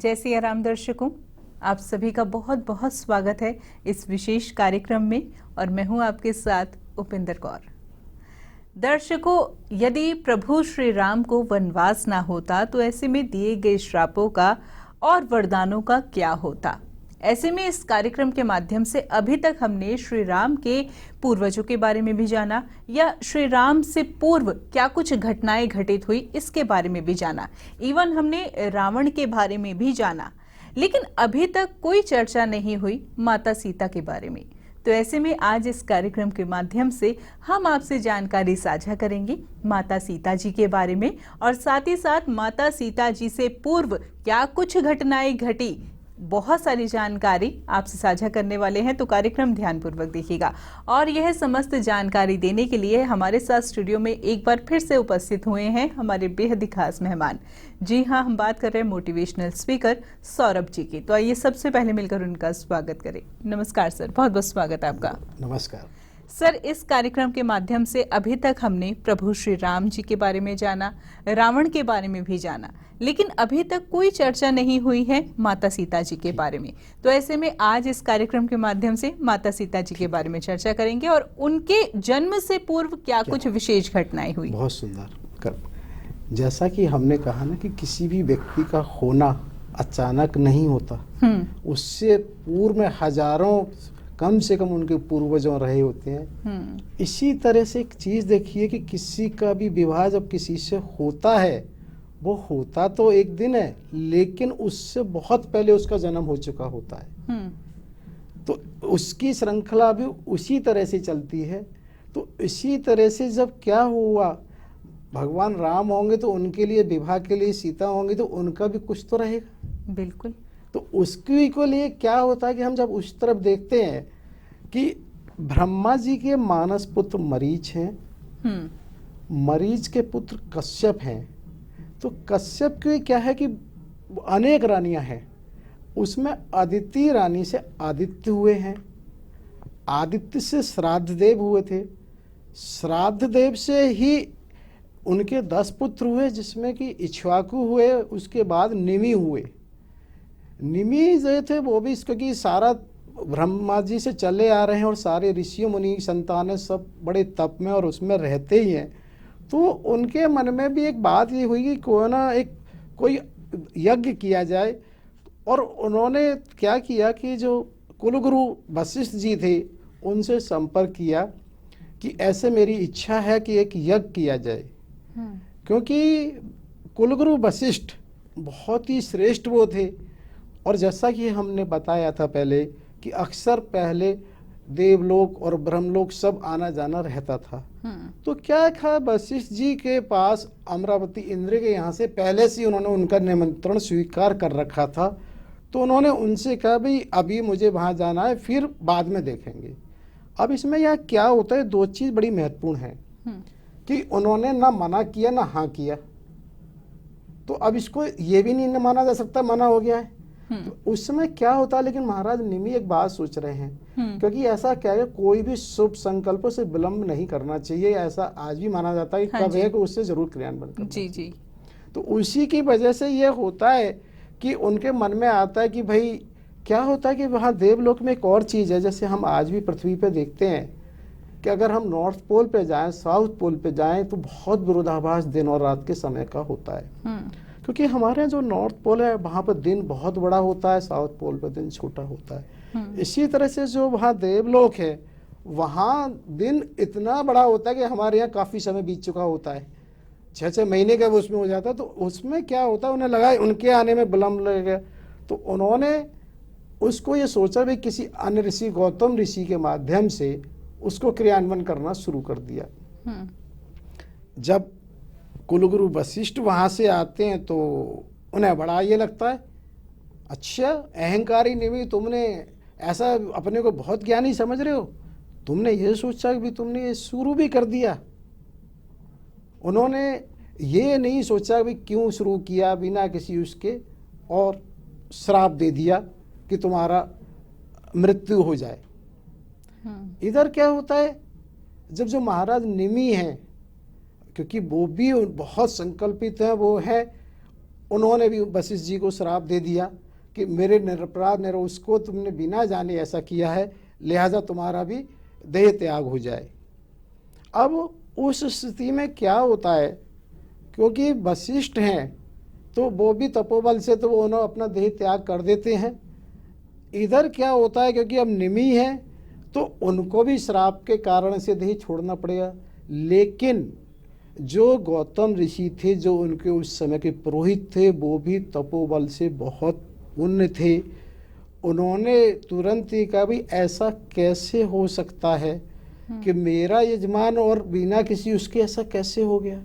जय सिया राम दर्शकों, आप सभी का बहुत बहुत स्वागत है इस विशेष कार्यक्रम में और मैं हूं आपके साथ उपिंदर कौर। दर्शकों, यदि प्रभु श्री राम को वनवास ना होता तो ऐसे में दिए गए श्रापों का और वरदानों का क्या होता। ऐसे में इस कार्यक्रम के माध्यम से अभी तक हमने श्री राम के पूर्वजों के बारे में भी जाना या श्री राम से पूर्व क्या कुछ घटनाएं घटित हुई इसके बारे में भी जाना, इवन हमने रावण के बारे में भी जाना, लेकिन अभी तक कोई चर्चा नहीं हुई माता सीता के बारे में। तो ऐसे में आज इस कार्यक्रम के माध्यम से हम आपसे जानकारी साझा करेंगे माता सीता जी के बारे में और साथ ही साथ माता सीता जी से पूर्व क्या कुछ घटनाएं घटी, बहुत सारी जानकारी आपसे साझा करने वाले हैं। तो कार्यक्रम ध्यानपूर्वक देखिएगा। और यह समस्त जानकारी देने के लिए हमारे साथ स्टूडियो में एक बार फिर से उपस्थित हुए हैं हमारे बेहद ही खास मेहमान। जी हाँ, हम बात कर रहे हैं मोटिवेशनल स्पीकर सौरभ जी की। तो आइए सबसे पहले मिलकर उनका स्वागत करें। नमस्कार सर, बहुत बहुत स्वागत है आपका। नमस्कार सर, इस कार्यक्रम के माध्यम से अभी तक हमने प्रभु श्री राम जी के बारे में जाना, रावण के बारे में भी जाना, लेकिन अभी तक कोई चर्चा नहीं हुई है माता सीता जी के बारे में। तो ऐसे में आज इस कार्यक्रम के माध्यम से माता सीता जी के बारे में चर्चा करेंगे और उनके जन्म से पूर्व क्या कुछ विशेष घटनाएं हुई। बहुत सुंदर। जैसा कि हमने कहा ना कि किसी भी व्यक्ति का होना अचानक नहीं होता, उससे पूर्व में हजारों कम से कम उनके पूर्वजों रहे होते हैं। इसी तरह से एक चीज देखिए कि किसी का भी विवाह जब किसी से होता है, वो होता तो एक दिन है, लेकिन उससे बहुत पहले उसका जन्म हो चुका होता है। तो उसकी श्रृंखला भी उसी तरह से चलती है। तो इसी तरह से जब क्या हुआ, भगवान राम होंगे तो उनके लिए विवाह के लिए सीता होंगी, तो उनका भी कुछ तो रहेगा। बिल्कुल। तो उसके को लिए क्या होता है कि हम जब उस तरफ देखते हैं कि ब्रह्मा जी के मानस पुत्र मरीच हैं, मरीच के पुत्र कश्यप हैं। तो कश्यप के क्या है कि अनेक रानियां हैं, उसमें अदिति रानी से आदित्य हुए हैं, आदित्य से श्राद्ध देव हुए थे, श्राद्ध देव से ही उनके 10 पुत्र हुए, जिसमें कि इक्ष्वाकु हुए, उसके बाद निमि हुए। निमि जो थे वो भी क्योंकि सारा ब्रह्मा जी से चले आ रहे हैं और सारे ऋषियों मुनि संतानें सब बड़े तप में और उसमें रहते ही हैं। तो उनके मन में भी एक बात ये हुई कि कोई यज्ञ किया जाए। और उन्होंने क्या किया कि जो कुलगुरु वशिष्ठ जी थे उनसे संपर्क किया कि ऐसे मेरी इच्छा है कि एक यज्ञ किया जाए। क्योंकि कुलगुरु वशिष्ठ बहुत ही श्रेष्ठ वो थे। और जैसा कि हमने बताया था पहले कि अक्सर पहले देवलोक और ब्रह्मलोक सब आना जाना रहता था। तो क्या था, वशिष्ठ जी के पास अमरावती इंद्र के यहाँ से पहले से उन्होंने उनका निमंत्रण स्वीकार कर रखा था। तो उन्होंने उनसे कहा भाई अभी मुझे वहाँ जाना है, फिर बाद में देखेंगे। अब इसमें यह क्या होता है, 2 चीज़ बड़ी महत्वपूर्ण है कि उन्होंने ना मना किया ना हाँ किया। तो अब इसको ये भी नहीं माना जा सकता मना हो गया है। तो उस समय क्या होता है, लेकिन महाराज निमि एक बात सोच रहे हैं, क्योंकि ऐसा क्या है, कोई भी शुभ संकल्प से विलंब नहीं करना चाहिए। ऐसा आज भी माना जाता है कि कब है कि उससे जरूर क्रियान्वयन करना चाहिए। जी। तो उसी की वजह से ये होता है कि उनके मन में आता है कि भाई क्या होता है कि वहाँ देवलोक में एक और चीज़ है। जैसे हम आज भी पृथ्वी पे देखते हैं कि अगर हम नॉर्थ पोल पे जाएं, साउथ पोल पे जाएं, तो बहुत विरोधाभास दिन और रात के समय का होता है। क्योंकि हमारे यहाँ जो नॉर्थ पोल है वहाँ पर दिन बहुत बड़ा होता है, साउथ पोल पर दिन छोटा होता है। इसी तरह से जो वहाँ देवलोक है वहाँ दिन इतना बड़ा होता है कि हमारे यहाँ काफ़ी समय बीत चुका होता है, 6-6 महीने का वो उसमें हो जाता है। तो उसमें क्या होता है, उन्हें लगा उनके आने में विलम्ब लगेगा। तो उन्होंने उसको ये सोचा भी किसी अन्य ऋषि, गौतम ऋषि के माध्यम से उसको क्रियान्वयन करना शुरू कर दिया। जब कुलगुरु वशिष्ठ वहाँ से आते हैं तो उन्हें बड़ा ये लगता है, अच्छा अहंकारी निमि, तुमने ऐसा अपने को बहुत ज्ञानी समझ रहे हो, तुमने ये सोचा कि तुमने ये शुरू भी कर दिया। उन्होंने ये नहीं सोचा भी क्यों शुरू किया बिना किसी उसके, और श्राप दे दिया कि तुम्हारा मृत्यु हो जाए। इधर क्या होता है, जब जो महाराज निमि हैं, क्योंकि वो भी बहुत संकल्पित है, वो है उन्होंने भी वशिष्ठ जी को श्राप दे दिया कि मेरे निरपराध निरोष को तुमने बिना जाने ऐसा किया है, लिहाजा तुम्हारा भी देह त्याग हो जाए। अब उस स्थिति में क्या होता है, क्योंकि वशिष्ठ हैं तो वो भी तपोबल से तो वो उन्होंने अपना देह त्याग कर देते हैं। इधर क्या होता है, क्योंकि अब निमि है तो उनको भी श्राप के कारण से देह छोड़ना पड़ेगा। लेकिन जो गौतम ऋषि थे, जो उनके उस समय के पुरोहित थे, वो भी तपोबल से बहुत पुण्य थे। उन्होंने तुरंत ही कहा भी ऐसा कैसे हो सकता है कि मेरा यजमान और बिना किसी उसके ऐसा कैसे हो गया।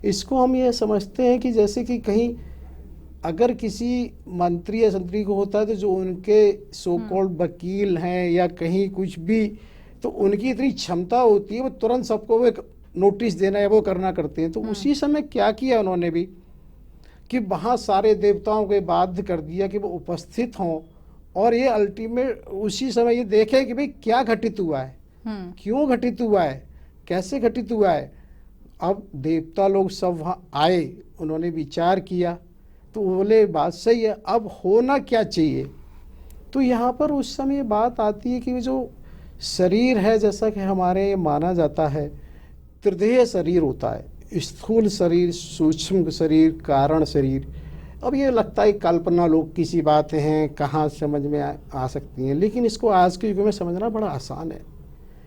इसको हम ये समझते हैं कि जैसे कि कहीं अगर किसी मंत्री या संतरी को होता है तो जो उनके सो कॉल्ड वकील हैं या कहीं कुछ भी, तो उनकी इतनी क्षमता होती है वो तुरंत सबको वो एक नोटिस देना या वो करना करते हैं। तो उसी समय क्या किया उन्होंने भी कि वहाँ सारे देवताओं को बाध्य कर दिया कि वो उपस्थित हों और ये अल्टीमेट उसी समय ये देखें कि भाई क्या घटित हुआ है, क्यों घटित हुआ है, कैसे घटित हुआ है। अब देवता लोग सब वहाँ आए, उन्होंने विचार किया तो बोले बात सही है, अब होना क्या चाहिए। तो यहाँ पर उस समय बात आती है कि जो शरीर है, जैसा कि हमारे माना जाता है त्रिदेह शरीर होता है, स्थूल शरीर, सूक्ष्म शरीर, कारण शरीर। अब ये लगता है कल्पना लोग की सी बातें हैं, कहाँ समझ में आ सकती हैं, लेकिन इसको आज के युग में समझना बड़ा आसान है।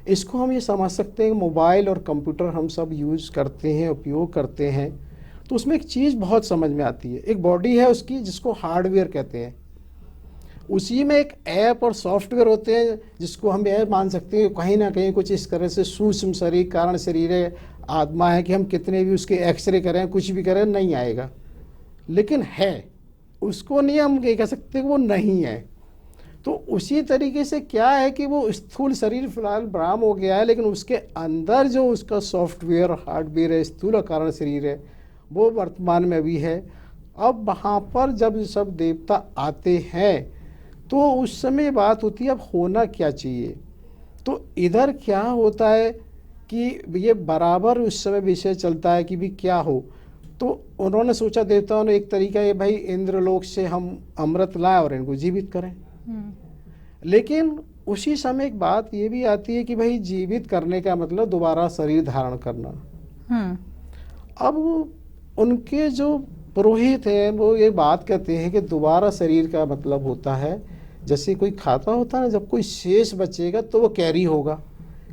इसको हम ये समझ सकते हैं कि मोबाइल और कंप्यूटर हम सब यूज़ करते हैं, उपयोग करते हैं, तो उसमें एक चीज़ बहुत समझ में आती है। एक बॉडी है उसकी जिसको हार्डवेयर कहते हैं, उसी में एक ऐप और सॉफ्टवेयर होते हैं जिसको हम यह मान सकते हैं कहीं ना कहीं कुछ इस तरह से सूक्ष्म शरीर, कारण शरीर है, आत्मा है कि हम कितने भी उसके एक्सरे करें, कुछ भी करें, नहीं आएगा। लेकिन है, उसको नहीं हम ये कह सकते कि वो नहीं है। तो उसी तरीके से क्या है कि वो स्थूल शरीर फिलहाल ब्राह्म हो गया है, लेकिन उसके अंदर जो उसका सॉफ्टवेयर हार्डवेयर है, स्थूल कारण शरीर है, वो वर्तमान में भी है। अब वहाँ पर जब सब देवता आते हैं तो उस समय बात होती है अब होना क्या चाहिए। तो इधर क्या होता है कि ये बराबर उस समय विषय चलता है कि भी क्या हो। तो उन्होंने सोचा, देवताओं ने, एक तरीका है भाई इंद्रलोक से हम अमृत लाएं और इनको जीवित करें। लेकिन उसी समय एक बात ये भी आती है कि भाई जीवित करने का मतलब दोबारा शरीर धारण करना। अब उनके जो पुरोहित हैं वो ये बात कहते हैं कि दोबारा शरीर का मतलब होता है जैसे कोई खाता होता है ना, जब कोई शेष बचेगा तो वो कैरी होगा,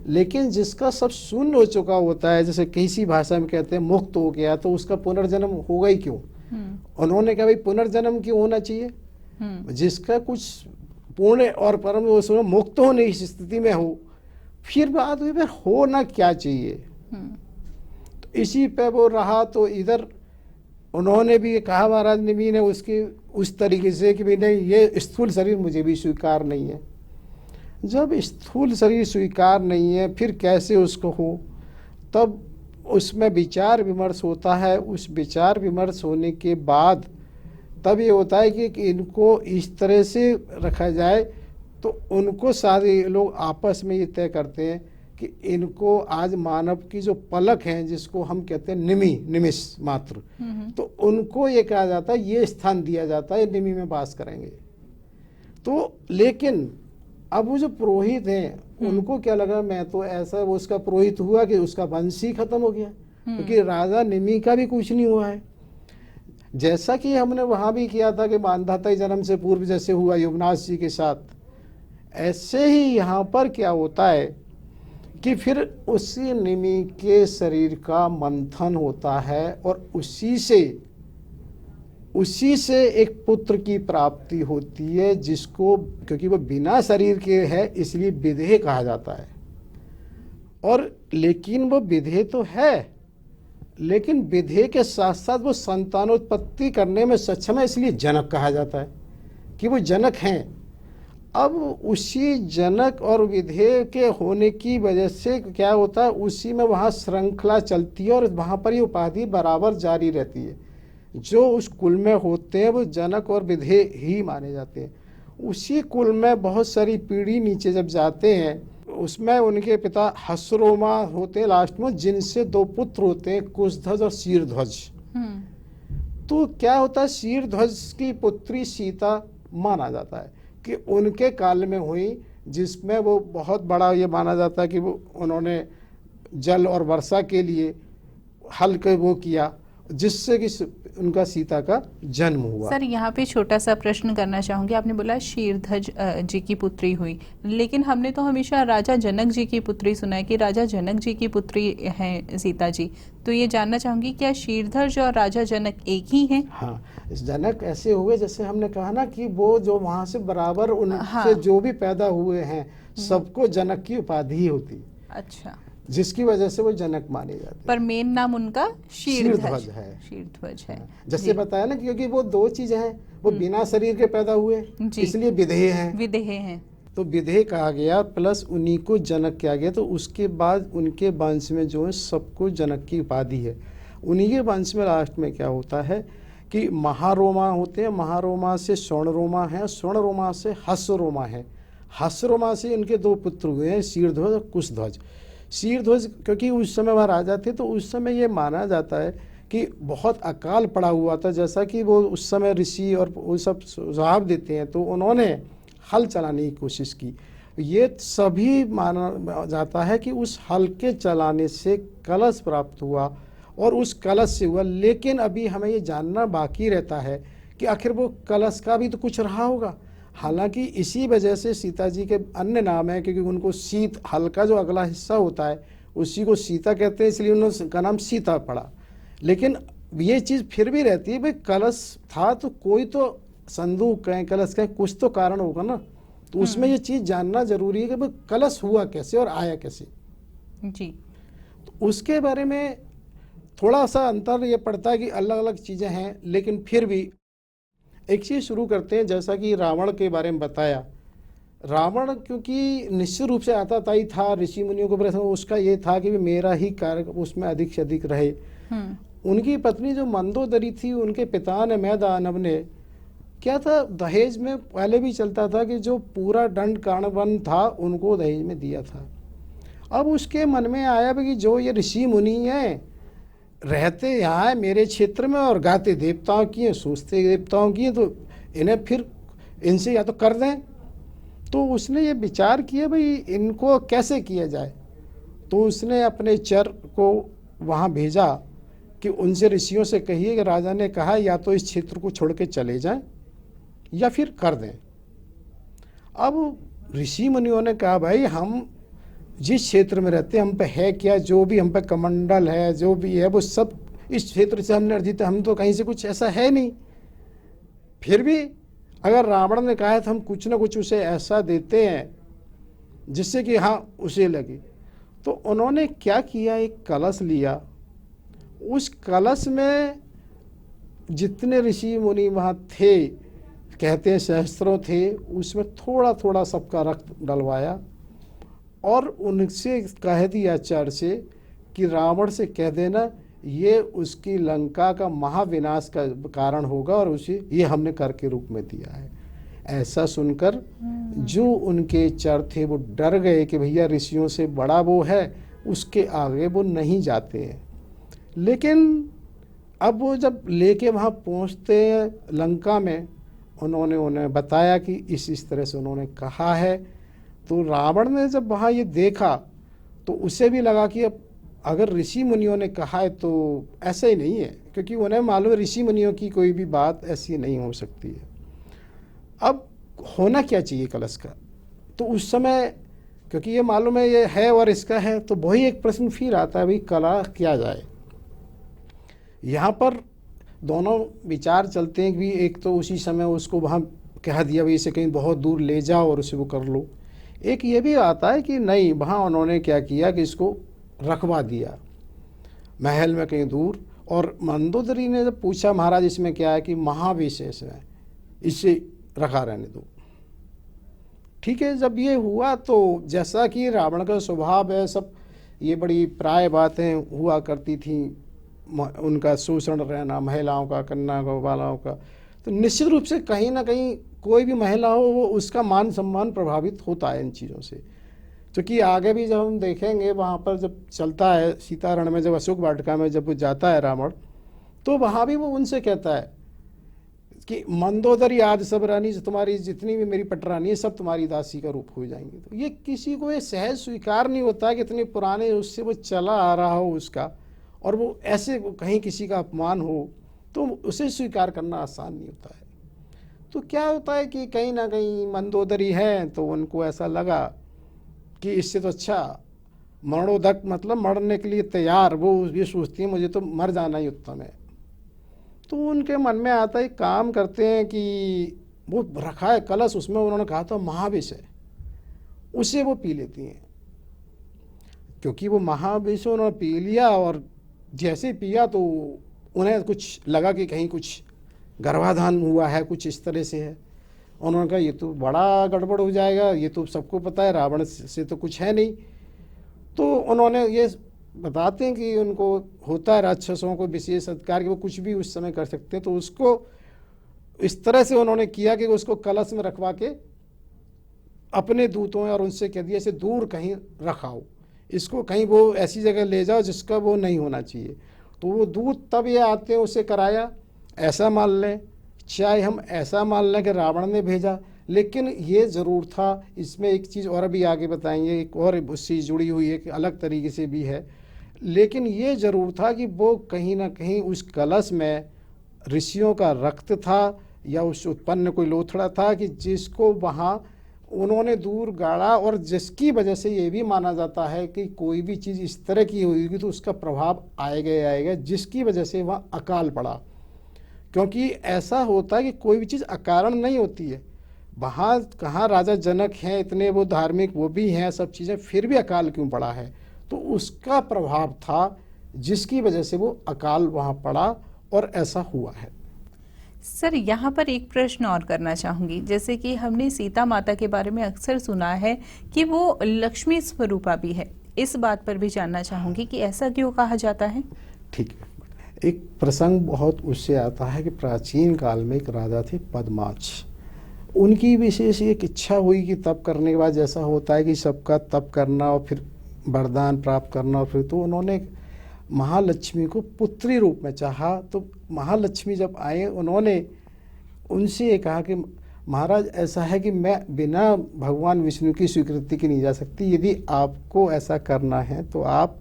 लेकिन जिसका सब शून्य हो चुका होता है, जैसे किसी भाषा में कहते हैं मुक्त हो गया, तो उसका पुनर्जन्म होगा ही क्यों। उन्होंने कहा भाई पुनर्जन्म क्यों होना चाहिए, जिसका कुछ पूर्ण और परम उसमें मुक्त होने की स्थिति में हो। फिर बात हुई होना क्या चाहिए, तो इसी पे वो रहा। तो इधर उन्होंने भी कहा महाराज निमि ने उसकी उस तरीके से कि भाई नहीं, ये स्थूल शरीर मुझे भी स्वीकार नहीं है। जब स्थूल शरीर स्वीकार नहीं है फिर कैसे उसको हो, तब उसमें विचार विमर्श होता है। उस विचार विमर्श होने के बाद तब ये होता है कि इनको इस तरह से रखा जाए। तो उनको सारे लोग आपस में ये तय करते हैं कि इनको आज मानव की जो पलक है, जिसको हम कहते हैं निमिष मात्र, तो उनको ये कहा जाता है, ये स्थान दिया जाता है, निमि में वास करेंगे। तो लेकिन अब वो जो पुरोहित हैं उनको क्या लगा, मैं तो ऐसा वो उसका पुरोहित हुआ कि उसका वंश ही खत्म हो गया, क्योंकि राजा निमि का भी कुछ नहीं हुआ है। जैसा कि हमने वहाँ भी किया था कि मानधाता जन्म से पूर्व जैसे हुआ युवनाश जी के साथ, ऐसे ही यहाँ पर क्या होता है कि फिर उसी निमि के शरीर का मंथन होता है और उसी से एक पुत्र की प्राप्ति होती है, जिसको क्योंकि वो बिना शरीर के है इसलिए विदेह कहा जाता है। और लेकिन वो विदेह तो है, लेकिन विदेह के साथ साथ वो संतानोत्पत्ति करने में सक्षम है, इसलिए जनक कहा जाता है कि वो जनक हैं। अब उसी जनक और विधेय के होने की वजह से क्या होता है, उसी में वहाँ श्रृंखला चलती है और वहाँ पर ये उपाधि बराबर जारी रहती है। जो उस कुल में होते हैं वो जनक और विधेय ही माने जाते हैं। उसी कुल में बहुत सारी पीढ़ी नीचे जब जाते हैं, उसमें उनके पिता हसरोमा होते हैं लास्ट में, जिनसे 2 पुत्र होते हैं, कुशध्वज और शीरध्वज। तो क्या होता है, शीरध्वज की पुत्री सीता माना जाता है कि उनके काल में हुई, जिसमें वो बहुत बड़ा ये माना जाता है कि वो उन्होंने जल और वर्षा के लिए हल के वो किया, जिससे कि उनका सीता का जन्म हुआ। सर यहाँ पे छोटा सा प्रश्न करना चाहूंगी। आपने बोला शीरध्वज जी की पुत्री हुई, लेकिन हमने तो हमेशा राजा जनक जी की पुत्री सुना है कि राजा जनक जी की पुत्री हैं सीता जी। तो ये जानना चाहूंगी, क्या शीरध्वज और राजा जनक एक ही हैं? हाँ, इस जनक ऐसे हुए जैसे हमने कहा ना कि वो जो वहां से बराबर उनसे हाँ। जो भी पैदा हुए हैं सबको जनक की उपाधि होती, अच्छा, जिसकी वजह से वो जनक माने जाते हैं। पर मेन नाम उनका शीरध्वज है। शीरध्वज है। जैसे जी। बताया ना, क्योंकि वो दो चीजें हैं, वो बिना शरीर के पैदा हुए, जी। इसलिए विधेय हैं। विदेह हैं। तो विधेय कहा गया, प्लस उन्हीं को जनक किया गया। तो उसके बाद उनके वंश में जो है सबको जनक की उपाधि है। उन्हीं के वंश में लास्ट में क्या होता है कि महारोमा होते हैं, महारोमा से स्वर्णरोमा है, स्वर्णरोमा से हर्षरोमा है, हर्षरोमा से इनके दो पुत्र हुए हैं, शीरध्वज और कुशध्वज। शीरध्वज क्योंकि उस समय वह राजा थे, तो उस समय ये माना जाता है कि बहुत अकाल पड़ा हुआ था, जैसा कि वो उस समय ऋषि और वो सब सुझाव देते हैं, तो उन्होंने हल चलाने की कोशिश की। ये सभी माना जाता है कि उस हल के चलाने से कलश प्राप्त हुआ और उस कलश से हुआ। लेकिन अभी हमें ये जानना बाकी रहता है कि आखिर वो कलश का भी तो कुछ रहा होगा। हालांकि इसी वजह से सीता जी के अन्य नाम है, क्योंकि उनको शीत, हल का जो अगला हिस्सा होता है उसी को सीता कहते हैं, इसलिए उनका नाम सीता पड़ा। लेकिन ये चीज़ फिर भी रहती है, भाई कलश था तो कोई तो संदूक कहें, कलश कहें, कुछ तो कारण होगा ना। तो उसमें ये चीज़ जानना जरूरी है कि भाई कलश हुआ कैसे और आया कैसे। जी। तो उसके बारे में थोड़ा सा अंतर ये पड़ता है कि अलग अलग चीज़ें हैं, लेकिन फिर भी एक चीज़ शुरू करते हैं। जैसा कि रावण के बारे में बताया, रावण क्योंकि निश्चित रूप से आताताई था, ऋषि मुनियों को प्रश्न उसका ये था कि मेरा ही कार्य उसमें अधिक से अधिक रहे। उनकी पत्नी जो मंदोदरी थी, उनके पिता ने मैदानव ने क्या था, दहेज में पहले भी चलता था कि जो पूरा दंड कारणवन था उनको दहेज में दिया था। अब उसके मन में आया कि जो ये ऋषि मुनि हैं, रहते यहाँ है मेरे क्षेत्र में और गाते देवताओं की हैं, सोचते देवताओं की हैं, तो इन्हें फिर इनसे या तो कर दें। तो उसने ये विचार किया भाई इनको कैसे किया जाए। तो उसने अपने चर को वहाँ भेजा कि उनसे ऋषियों से कहिए कि राजा ने कहा या तो इस क्षेत्र को छोड़ के चले जाएं या फिर कर दें। अब ऋषि मुनियों ने कहा भाई हम जिस क्षेत्र में रहते हैं हम पे है क्या, जो भी हम पे कमंडल है, जो भी है वो सब इस क्षेत्र से हमने अर्जित है, हम तो कहीं से कुछ ऐसा है नहीं। फिर भी अगर रावण ने कहा है तो हम कुछ ना कुछ उसे ऐसा देते हैं जिससे कि हाँ उसे लगे। तो उन्होंने क्या किया, एक कलश लिया, उस कलश में जितने ऋषि मुनि वहाँ थे, कहते हैं सहस्त्रों थे, उसमें थोड़ा थोड़ा सबका रक्त डलवाया और उनसे कह दिया चर से कि रावण से कह देना ये उसकी लंका का महाविनाश का कारण होगा और उसे ये हमने कर के रूप में दिया है। ऐसा सुनकर जो उनके चर थे वो डर गए कि भैया ऋषियों से बड़ा वो है, उसके आगे वो नहीं जाते हैं। लेकिन अब वो जब लेके वहाँ पहुँचते हैं लंका में, उन्होंने उन्हें बताया कि इस तरह से उन्होंने कहा है। तो रावण ने जब वहाँ ये देखा तो उसे भी लगा कि अब अगर ऋषि मुनियों ने कहा है तो ऐसा ही नहीं है, क्योंकि उन्हें मालूम है ऋषि मुनियों की कोई भी बात ऐसी नहीं हो सकती है। अब होना क्या चाहिए कलश का, तो उस समय क्योंकि ये मालूम है ये है और इसका है, तो वही एक प्रश्न फिर आता है भाई कला क्या जाए। यहाँ पर दोनों विचार चलते हैं कि एक तो उसी समय उसको वहाँ कह दिया भाई इसे कहीं बहुत दूर ले जाओ और उसे वो कर लो। एक ये भी आता है कि नहीं, वहाँ उन्होंने क्या किया कि इसको रखवा दिया महल में कहीं दूर। और मंदोदरी ने जब पूछा महाराज इसमें क्या है, कि महाविशेष है, इसे रखा रहने दो। ठीक है, जब ये हुआ तो जैसा कि रावण का स्वभाव है, सब ये बड़ी प्राय बातें हुआ करती थी, उनका शोषण रहना महिलाओं का, कन्या का, बालाओं का, तो निश्चित रूप से कहीं ना कहीं कोई भी महिला हो वो उसका मान सम्मान प्रभावित होता है इन चीज़ों से। क्योंकि आगे भी जब हम देखेंगे वहाँ पर जब चलता है सीतारण में, जब अशोक वाटिका में जब वो जाता है रावण, तो वहाँ भी वो उनसे कहता है कि मंदोदरी आदि सब रानी, तुम्हारी जितनी भी मेरी पटरानी है सब तुम्हारी दासी का रूप हो जाएंगे। तो ये किसी को ये सहज स्वीकार नहीं होता कि इतने पुराने उससे वो चला आ रहा हो उसका, और वो ऐसे कहीं किसी का अपमान हो तो उसे स्वीकार करना आसान नहीं होता है। तो क्या होता है कि कहीं ना कहीं मंदोदरी है तो उनको ऐसा लगा कि इससे तो अच्छा मरणोदक, मतलब मरने के लिए तैयार, वो ये सोचती है मुझे तो मर जाना ही उत्तम है। तो उनके मन में आता है, काम करते हैं कि वो रखा है कलश, उसमें उन्होंने कहा था महाविष है, उसे वो पी लेती हैं। क्योंकि वो महाविष उन्होंने पी लिया, और जैसे पिया तो उन्हें कुछ लगा कि कहीं कुछ गर्भाधान हुआ है, कुछ इस तरह से है। उन्होंने कहा ये तो बड़ा गड़बड़ हो जाएगा, ये तो सबको पता है, रावण से तो कुछ है नहीं। तो उन्होंने ये बताते हैं कि उनको होता है राक्षसों को विशेष अधिकार कि वो कुछ भी उस समय कर सकते हैं। तो उसको इस तरह से उन्होंने किया कि उसको कलश में रखवा के अपने दूतों और उनसे कह दिया इसे दूर कहीं रखाओ, इसको कहीं वो ऐसी जगह ले जाओ जिसका वो नहीं होना चाहिए। तो वो दूत तब ये आते हैं, उसे कराया। ऐसा मान लें, चाहे हम ऐसा मान लें कि रावण ने भेजा, लेकिन ये ज़रूर था, इसमें एक चीज़ और भी आगे बताएंगे, एक और उससे जुड़ी हुई है कि अलग तरीके से भी है, लेकिन ये ज़रूर था कि वो कहीं ना कहीं उस कलश में ऋषियों का रक्त था या उस उत्पन्न कोई लोथड़ा था कि जिसको वहाँ उन्होंने दूर गाड़ा, और जिसकी वजह से ये भी माना जाता है कि कोई भी चीज़ इस तरह की होगी तो उसका प्रभाव आएगा ही आएगा, जिसकी वजह से वहाँ अकाल पड़ा। क्योंकि ऐसा होता है कि कोई भी चीज़ अकारण नहीं होती है। वहाँ कहाँ राजा जनक हैं, इतने वो धार्मिक वो भी हैं सब चीज़ें, फिर भी अकाल क्यों पड़ा है? तो उसका प्रभाव था जिसकी वजह से वो अकाल वहाँ पड़ा, और ऐसा हुआ है। सर, यहाँ पर एक प्रश्न और करना चाहूँगी। जैसे कि हमने सीता माता के बारे में अक्सर सुना है कि वो लक्ष्मी स्वरूपा भी है, इस बात पर भी जानना चाहूँगी कि ऐसा क्यों कहा जाता है? ठीक है। एक प्रसंग बहुत उससे आता है कि प्राचीन काल में एक राजा थे पद्माच। उनकी विशेष एक इच्छा हुई कि तप करने के बाद जैसा होता है कि सबका तप करना और फिर वरदान प्राप्त करना, और फिर तो उन्होंने महालक्ष्मी को पुत्री रूप में चाहा। तो महालक्ष्मी जब आए, उन्होंने उनसे ये कहा कि महाराज ऐसा है कि मैं बिना भगवान विष्णु की स्वीकृति की नहीं जा सकती, यदि आपको ऐसा करना है तो आप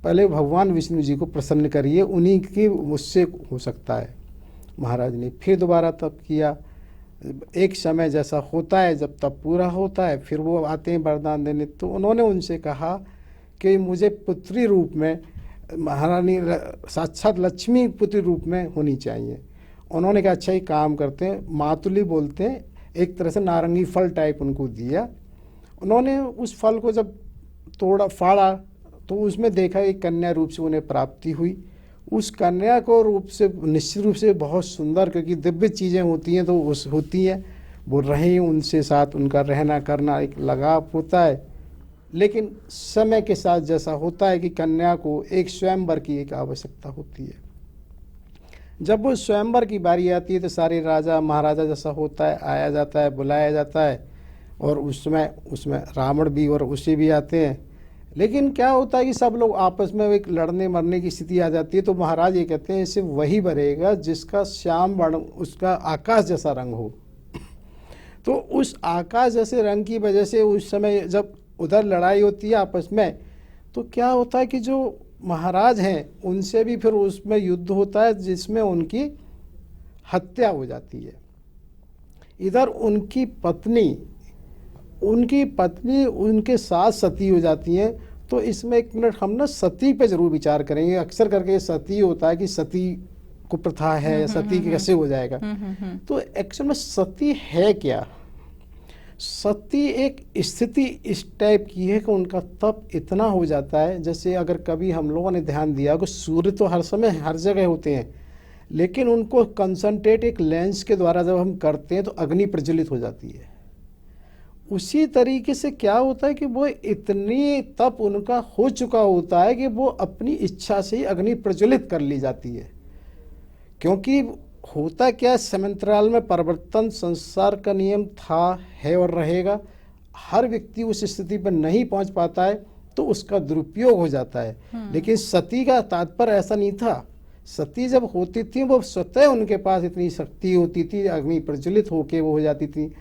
पहले भगवान विष्णु जी को प्रसन्न करिए, उन्हीं की मुझसे हो सकता है। महाराज ने फिर दोबारा तप किया। एक समय जैसा होता है, जब तप पूरा होता है फिर वो आते हैं वरदान देने। तो उन्होंने उनसे कहा कि मुझे पुत्री रूप में महारानी साक्षात लक्ष्मी पुत्री रूप में होनी चाहिए। उन्होंने कहा अच्छा ही काम करते हैं, मातुली बोलते हैं, एक तरह से नारंगी फल टाइप उनको दिया। उन्होंने उस फल को जब तोड़ा फाड़ा तो उसमें देखा एक कन्या रूप से उन्हें प्राप्ति हुई। उस कन्या को रूप से निश्चित रूप से बहुत सुंदर, क्योंकि दिव्य चीज़ें होती हैं तो उस होती हैं, वो रहें उनसे साथ, उनका रहना करना एक लगाव होता है। लेकिन समय के साथ जैसा होता है कि कन्या को एक स्वयंवर की एक आवश्यकता होती है। जब वो स्वयंवर की बारी आती है तो सारे राजा महाराजा जैसा होता है आया जाता है, बुलाया जाता है, और उसमें रावण भी और उसे भी आते हैं। लेकिन क्या होता है कि सब लोग आपस में एक लड़ने मरने की स्थिति आ जाती है। तो महाराज ये कहते हैं इससे वही बनेगा जिसका श्याम वर्ण, उसका आकाश जैसा रंग हो। तो उस आकाश जैसे रंग की वजह से उस समय जब उधर लड़ाई होती है आपस में, तो क्या होता है कि जो महाराज हैं उनसे भी फिर उसमें युद्ध होता है, जिसमें उनकी हत्या हो जाती है। इधर उनकी पत्नी उनके साथ सती हो जाती हैं। तो इसमें एक मिनट हम ना सती पे जरूर विचार करेंगे। अक्सर करके सती होता है कि सती को प्रथा है या सती कैसे हो जाएगा। तो एक्चुअल में सती है क्या? सती एक स्थिति इस टाइप की है कि उनका तप इतना हो जाता है, जैसे अगर कभी हम लोगों ने ध्यान दिया कि सूर्य तो हर समय हर जगह होते हैं, लेकिन उनको कंसंट्रेट एक लेंस के द्वारा जब हम करते हैं तो अग्नि प्रज्वलित हो जाती है। उसी तरीके से क्या होता है कि वो इतनी तप उनका हो चुका होता है कि वो अपनी इच्छा से ही अग्नि प्रज्वलित कर ली जाती है। क्योंकि होता क्या, समांतराल में परिवर्तन संसार का नियम था, है और रहेगा। हर व्यक्ति उस स्थिति पर नहीं पहुंच पाता है तो उसका दुरुपयोग हो जाता है। लेकिन सती का तात्पर्य ऐसा नहीं था सती जब होती थी वो स्वतः उनके पास इतनी शक्ति होती थी, अग्नि प्रज्वलित होके वो हो जाती थी।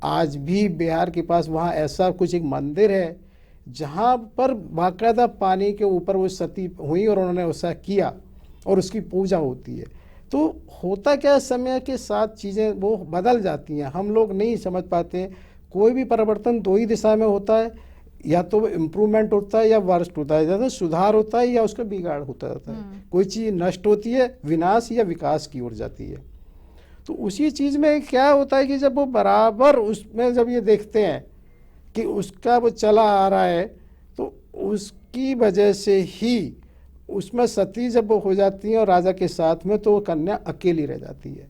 आज भी बिहार के पास वहाँ ऐसा कुछ एक मंदिर है जहाँ पर बाकायदा पानी के ऊपर वो सती हुई और उन्होंने ऐसा किया और उसकी पूजा होती है। तो होता क्या है, समय के साथ चीज़ें वो बदल जाती हैं, हम लोग नहीं समझ पाते हैं। कोई भी परिवर्तन दो ही दिशा में होता है, या तो इम्प्रूवमेंट होता है या वर्स्ट होता है, जैसे सुधार होता है या उसका बिगाड़ होता रहता है। कोई चीज़ नष्ट होती है, विनाश या विकास की ओर जाती है। तो उसी चीज़ में क्या होता है कि जब वो बराबर उसमें जब ये देखते हैं कि उसका वो चला आ रहा है, तो उसकी वजह से ही उसमें सती जब वो हो जाती है और राजा के साथ में, तो वो कन्या अकेली रह जाती है।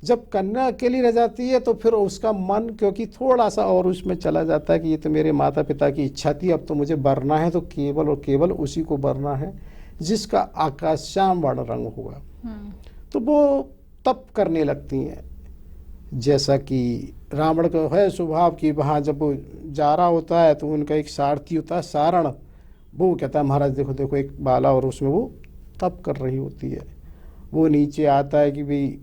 जब कन्या अकेली रह जाती है तो फिर उसका मन क्योंकि थोड़ा सा और उसमें चला जाता है कि ये तो मेरे माता पिता की इच्छा थी, अब तो मुझे बरना है, तो केवल और केवल उसी को बरना है जिसका आकाश श्याम वर्ण रंग होगा। तो वो तप करने लगती हैं। जैसा कि रावण का है स्वभाव कि वहाँ जब वो जा रहा होता है तो उनका एक सारथी होता है सारण, वो कहता है महाराज देखो देखो एक बाला, और उसमें वो तप कर रही होती है। वो नीचे आता है कि भाई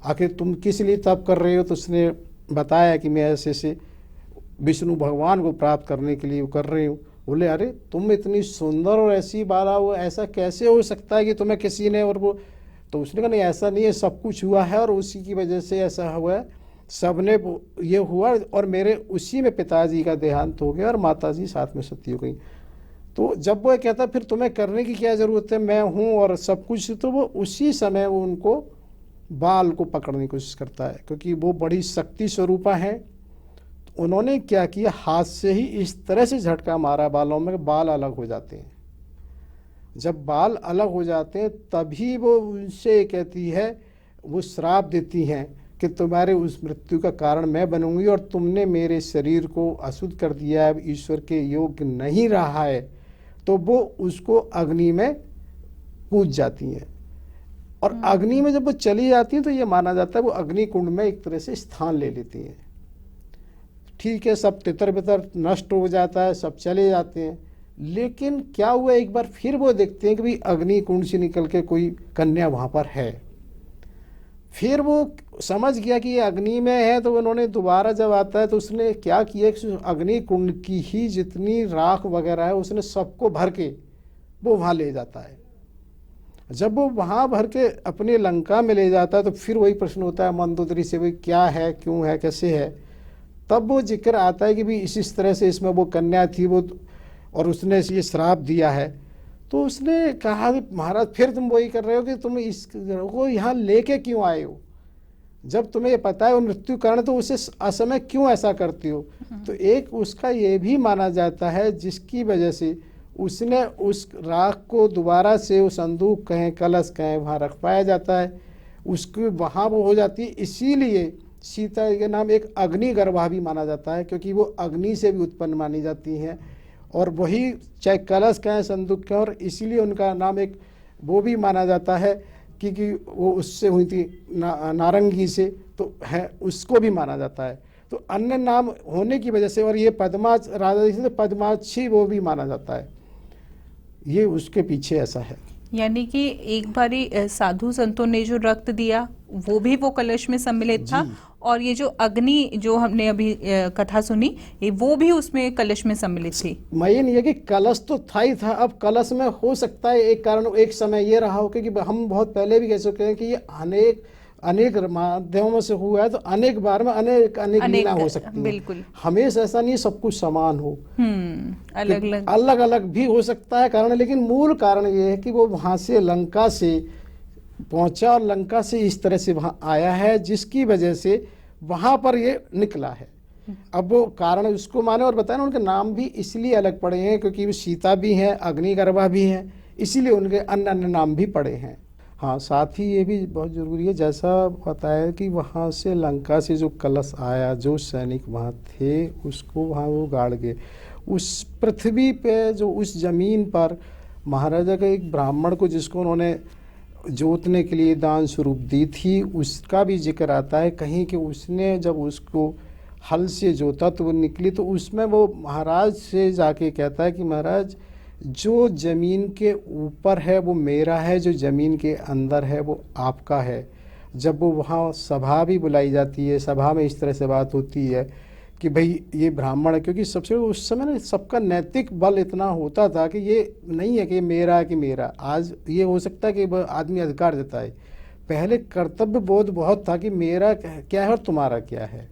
आखिर तुम किस लिए तप कर रहे हो, तो उसने बताया कि मैं ऐसे ऐसे विष्णु भगवान को प्राप्त करने के लिए वो कर रही हूँ। बोले अरे तुम इतनी सुंदर और ऐसी बाला, वो ऐसा कैसे हो सकता है कि तुम्हें किसी ने, और वो तो उसने कहा नहीं ऐसा नहीं है, सब कुछ हुआ है और उसी की वजह से ऐसा हुआ है, सबने ये हुआ और मेरे उसी में पिताजी का देहांत हो गया और माताजी साथ में सती हो गई। तो जब वो कहता फिर तुम्हें करने की क्या ज़रूरत है, मैं हूँ और सब कुछ, तो वो उसी समय वो उनको बाल को पकड़ने की कोशिश करता है, क्योंकि वो बड़ी शक्ति स्वरूपा है। तो उन्होंने क्या किया, हाथ से ही इस तरह से झटका मारा बालों में, बाल अलग हो जाते हैं। जब बाल अलग हो जाते हैं तभी वो उनसे कहती है, वो श्राप देती हैं कि तुम्हारे उस मृत्यु का कारण मैं बनूंगी और तुमने मेरे शरीर को अशुद्ध कर दिया है, अब ईश्वर के योग्य नहीं रहा है। तो वो उसको अग्नि में कूद जाती हैं और अग्नि में जब वो चली जाती हैं तो ये माना जाता है वो अग्नि कुंड में एक तरह से स्थान ले लेती हैं। ठीक है, सब तितर बितर नष्ट हो जाता है, सब चले जाते हैं, लेकिन क्या हुआ, एक बार फिर वो देखते हैं कि भाई अग्नि कुंड से निकल के कोई कन्या वहाँ पर है। फिर वो समझ गया कि ये अग्नि में है, तो उन्होंने दोबारा जब आता है तो उसने क्या किया कि अग्नि कुंड की ही जितनी राख वगैरह है उसने सबको भर के वो वहाँ ले जाता है। जब वो वहाँ भर के अपने लंका में ले जाता है तो फिर वही प्रश्न होता है मंदोदरी से, भाई क्या है, क्यों है, कैसे है। तब वो जिक्र आता है कि भाई इस तरह से इसमें वो कन्या थी वो, और उसने ये श्राप दिया है। तो उसने कहा कि महाराज फिर तुम वही कर रहे हो कि तुम इसको यहाँ लेके क्यों आए हो, जब तुम्हें ये पता है वो मृत्यु कारण, तो उसे असमय क्यों ऐसा करती हो। तो एक उसका ये भी माना जाता है जिसकी वजह से उसने उस राख को दोबारा से वो संदूक कहें कलश कहें वहाँ रख पाया जाता है, उसकी वहाँ वो हो जाती है। इसीलिए सीता के नाम एक अग्निगर्भा भी माना जाता है, क्योंकि वो अग्नि से भी उत्पन्न मानी जाती हैं। और वही चाहे कलश कहें संदूक कहें, और इसीलिए उनका नाम एक वो भी माना जाता है क्योंकि वो उससे हुई थी नारंगी से, तो है उसको भी माना जाता है। तो अन्य नाम होने की वजह से, और ये पद्माक्ष राजा जी से पद्माक्षी वो भी माना जाता है, ये उसके पीछे ऐसा है। यानी कि एक बारी साधु संतों ने जो रक्त दिया वो भी वो कलश में सम्मिलित था, और ये जो अग्नि जो हमने अभी कथा सुनी वो भी उसमें कलश में सम्मिलित थी। मैं नहीं है कि कलश तो था ही था, अब कलश में हो सकता है एक कारण एक समय ये रहा हो कि हम बहुत पहले भी कह चुके हैं कि ये अनेक माध्यमों से हुआ है, तो अनेक बार में अनेक लीला हो सकती है। बिल्कुल, हमेशा ऐसा नहीं सब कुछ समान हो, अलग अलग भी हो सकता है कारण, लेकिन मूल कारण ये है कि वो वहाँ से लंका से पहुंचा और लंका से इस तरह से वहाँ आया है, जिसकी वजह से वहाँ पर ये निकला है। अब वो कारण उसको माने और बताए ना, उनके नाम भी इसलिए अलग पड़े हैं क्योंकि वो सीता भी हैं, अग्निगर्भा भी हैं, इसीलिए उनके अन्य अन्य नाम भी पड़े हैं। हाँ, साथ ही ये भी बहुत ज़रूरी है, जैसा बताया कि वहाँ से लंका से जो कलश आया, जो सैनिक वहाँ थे उसको वहाँ वो गाड़ गए। उस पृथ्वी पे जो उस ज़मीन पर महाराजा का एक ब्राह्मण को जिसको उन्होंने जोतने के लिए दान स्वरूप दी थी, उसका भी जिक्र आता है कहीं कि उसने जब उसको हल से जोता तो वो निकली, तो उसमें वो महाराज से जाके कहता है कि महाराज जो जमीन के ऊपर है वो मेरा है, जो जमीन के अंदर है वो आपका है। जब वो वहाँ सभा भी बुलाई जाती है, सभा में इस तरह से बात होती है कि भाई ये ब्राह्मण है, क्योंकि सबसे उस समय ना सबका नैतिक बल इतना होता था कि ये नहीं है कि मेरा है कि मेरा। आज ये हो सकता है कि आदमी अधिकार देता है, पहले कर्तव्य बोध बहुत था कि मेरा क्या है और तुम्हारा क्या है,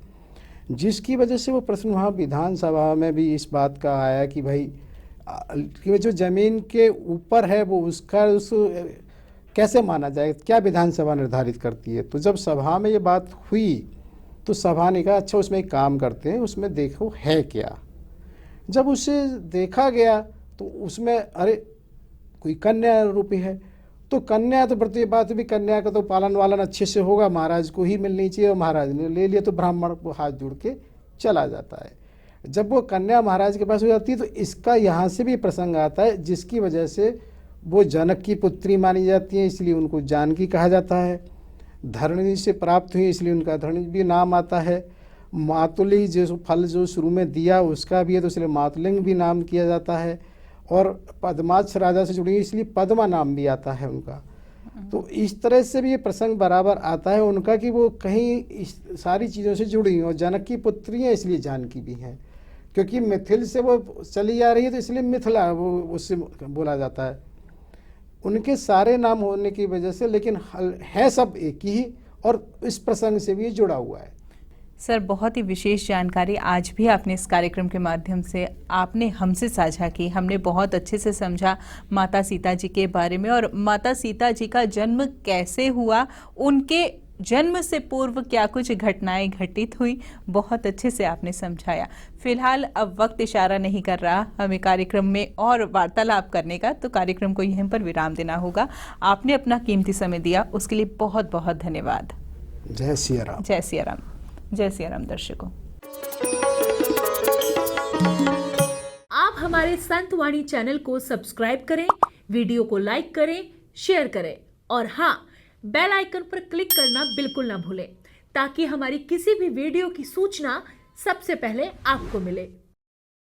जिसकी वजह से वो प्रश्न वहाँ विधानसभा में भी इस बात का आया कि भाई कि जो जमीन के ऊपर है वो उसका उस कैसे माना जाए, क्या विधानसभा निर्धारित करती है। तो जब सभा में ये बात हुई तो सभा ने कहा अच्छा उसमें एक काम करते हैं, उसमें देखो है क्या। जब उसे देखा गया तो उसमें अरे कोई कन्या रूपी है, तो कन्या तो प्रति बात भी कन्या का तो पालन वालन अच्छे से होगा, महाराज को ही मिलनी चाहिए, और महाराज ने ले लिया तो ब्राह्मण को हाथ जोड़ के चला जाता है। जब वो कन्या महाराज के पास हो जाती है तो इसका यहाँ से भी प्रसंग आता है, जिसकी वजह से वो जनक की पुत्री मानी जाती है, इसलिए उनको जानकी कहा जाता है। धरणी से प्राप्त हुई इसलिए उनका धरणी भी नाम आता है। मातुली जो फल जो शुरू में दिया उसका भी है तो इसलिए मातुलिंग भी नाम किया जाता है। और पद्माक्ष राजा से जुड़ी इसलिए पद्मा नाम भी आता है उनका। तो इस तरह से भी ये प्रसंग बराबर आता है उनका कि वो कहीं इस सारी चीज़ों से जुड़ी हैं, और जनक की पुत्री हैं इसलिए जानकी भी हैं, क्योंकि मिथिल से वो चली जा रही है तो इसलिए मिथिला वो उससे बोला जाता है। उनके सारे नाम होने की वजह से, लेकिन है सब एक ही, और इस प्रसंग से भी ये जुड़ा हुआ है। सर बहुत ही विशेष जानकारी आज भी आपने इस कार्यक्रम के माध्यम से आपने हमसे साझा की। हमने बहुत अच्छे से समझा माता सीता जी के बारे में, और माता सीता जी का जन्म कैसे हुआ, उनके जन्म से पूर्व क्या कुछ घटनाएं घटित हुई, बहुत अच्छे से आपने समझाया। फिलहाल अब वक्त इशारा नहीं कर रहा हमें कार्यक्रम में और वार्तालाप करने का, तो कार्यक्रम को यहीं पर विराम देना होगा। आपने अपना कीमती समय दिया, उसके लिए बहुत बहुत धन्यवाद। जय सिया राम। जय सिया राम। जय सिया राम। दर्शकों, आप हमारे संत वाणी चैनल को सब्सक्राइब करें, वीडियो को लाइक करें, शेयर करें, और हाँ, बेल आइकन पर क्लिक करना बिल्कुल ना भूलें, ताकि हमारी किसी भी वीडियो की सूचना सबसे पहले आपको मिले।